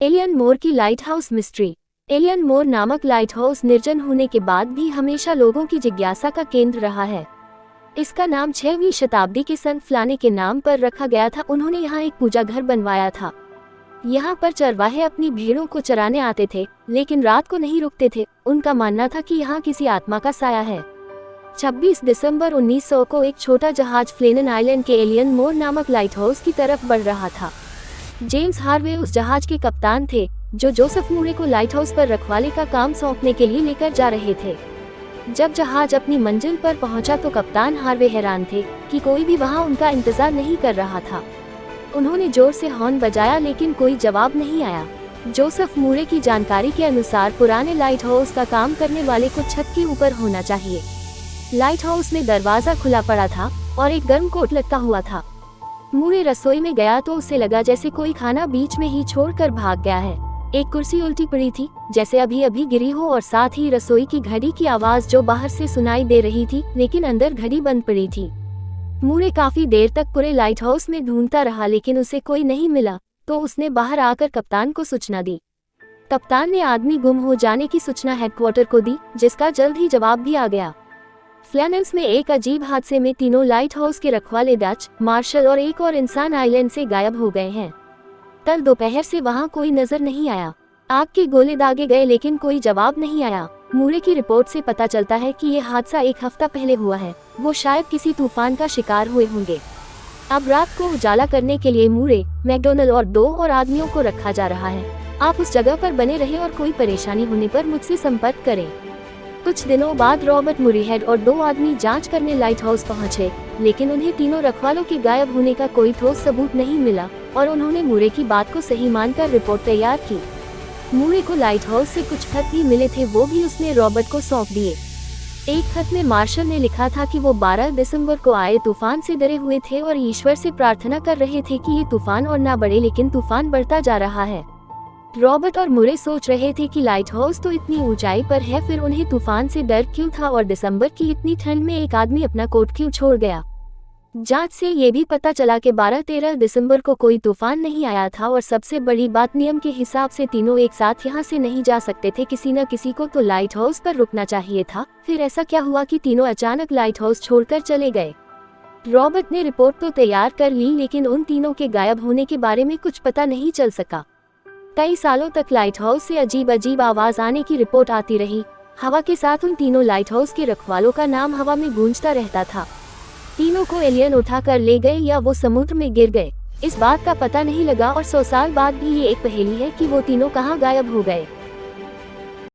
Alien मोर की light house mystery. Alien मोर नामक light house निर्जन होने के बाद भी हमेशा लोगों की जिज्ञासा का केंद्र रहा है। इसका नाम 6वीं शताब्दी के संत फ्लाने के नाम पर रखा गया था। उन्होंने यहाँ एक पूजा घर बनवाया था। यहाँ पर चरवाहे अपनी भेड़ों को चराने आते थे, लेकिन रात को नहीं रुकते थे। उनका मानना था कि यहाँ किसी आत्मा का साया है। 26 दिसंबर 1900 को एक छोटा जहाज फ्लेनन आइलैंड के एलियन मोर नामक लाइट हाउस की तरफ बढ़ रहा था। जेम्स हार्वे उस जहाज के कप्तान थे, जो जोसेफ मूरे को लाइट हाउस पर रखवाले का काम सौंपने के लिए लेकर जा रहे थे। जब जहाज अपनी मंजिल पर पहुंचा तो कप्तान हार्वे हैरान थे कि कोई भी वहां उनका इंतजार नहीं कर रहा था। उन्होंने जोर से हॉर्न बजाया, लेकिन कोई जवाब नहीं आया। जोसेफ मूरे की जानकारी के अनुसार पुराने लाइट हाउस का काम करने वाले को छत के ऊपर होना चाहिए। लाइट हाउस में दरवाजा खुला पड़ा था और एक गर्म कोट लटका हुआ था। मूरे रसोई में गया तो उसे लगा जैसे कोई खाना बीच में ही छोड़कर भाग गया है। एक कुर्सी उल्टी पड़ी थी, जैसे अभी अभी गिरी हो, और साथ ही रसोई की घड़ी की आवाज जो बाहर से सुनाई दे रही थी, लेकिन अंदर घड़ी बंद पड़ी थी। मूरे काफी देर तक पूरे लाइट हाउस में ढूंढता रहा, लेकिन उसे कोई नहीं मिला। तो उसने बाहर आकर कप्तान को सूचना दी। कप्तान ने आदमी गुम हो जाने की सूचना हेडक्वार्टर को दी, जिसका जल्द ही जवाब भी आ गया। फ्लैनेंस में एक अजीब हादसे में तीनों लाइट हाउस के रखवाले डच, मार्शल और एक और इंसान आइलैंड से गायब हो गए हैं। कल दोपहर से वहां कोई नजर नहीं आया। आग के गोले दागे गए, लेकिन कोई जवाब नहीं आया। मूरे की रिपोर्ट से पता चलता है कि यह हादसा एक हफ्ता पहले हुआ है। वो शायद किसी तूफान का शिकार हुए होंगे। अब रात को उजाला करने के लिए मूरे, मैकडोनल्ड और 2 और आदमियों को रखा जा रहा है। आप उस जगह पर बने रहे और कोई परेशानी होने पर मुझसे संपर्क करें। कुछ दिनों बाद रॉबर्ट मुरीहेड और 2 आदमी जांच करने लाइट हाउस पहुंचे, लेकिन उन्हें तीनों रखवालों के गायब होने का कोई ठोस सबूत नहीं मिला और उन्होंने मूरे की बात को सही मानकर रिपोर्ट तैयार की। मूरे को लाइट हाउस से कुछ खत भी मिले थे, वो भी उसने रॉबर्ट को सौंप दिए। एक खत में मार्शल ने लिखा था कि वो 12 दिसंबर को आए तूफान से डरे हुए थे और ईश्वर से प्रार्थना कर रहे थे कि ये तूफान और ना बढ़े, लेकिन तूफान बढ़ता जा रहा है। रॉबर्ट और मूरे सोच रहे थे कि लाइट हाउस तो इतनी ऊंचाई पर है, फिर उन्हें तूफान से डर क्यों था और दिसंबर की इतनी ठंड में एक आदमी अपना कोट क्यों छोड़ गया। जांच से ये भी पता चला कि 12-13 दिसंबर को कोई तूफान नहीं आया था और सबसे बड़ी बात, नियम के हिसाब से तीनों एक साथ यहाँ से नहीं जा सकते थे। किसी न किसी को तो लाइट हाउस पर रुकना चाहिए था। फिर ऐसा क्या हुआ कि तीनों अचानक लाइट हाउस छोड़कर चले गए। रॉबर्ट ने रिपोर्ट तो तैयार कर ली, लेकिन उन तीनों के गायब होने के बारे में कुछ पता नहीं चल सका। कई सालों तक लाइट हाउस से अजीब अजीब आवाज आने की रिपोर्ट आती रही। हवा के साथ उन तीनों लाइट हाउस के रखवालों का नाम हवा में गूंजता रहता था। तीनों को एलियन उठा कर ले गए या वो समुद्र में गिर गए, इस बात का पता नहीं लगा और 100 साल बाद भी ये एक पहेली है कि वो तीनों कहाँ गायब हो गए।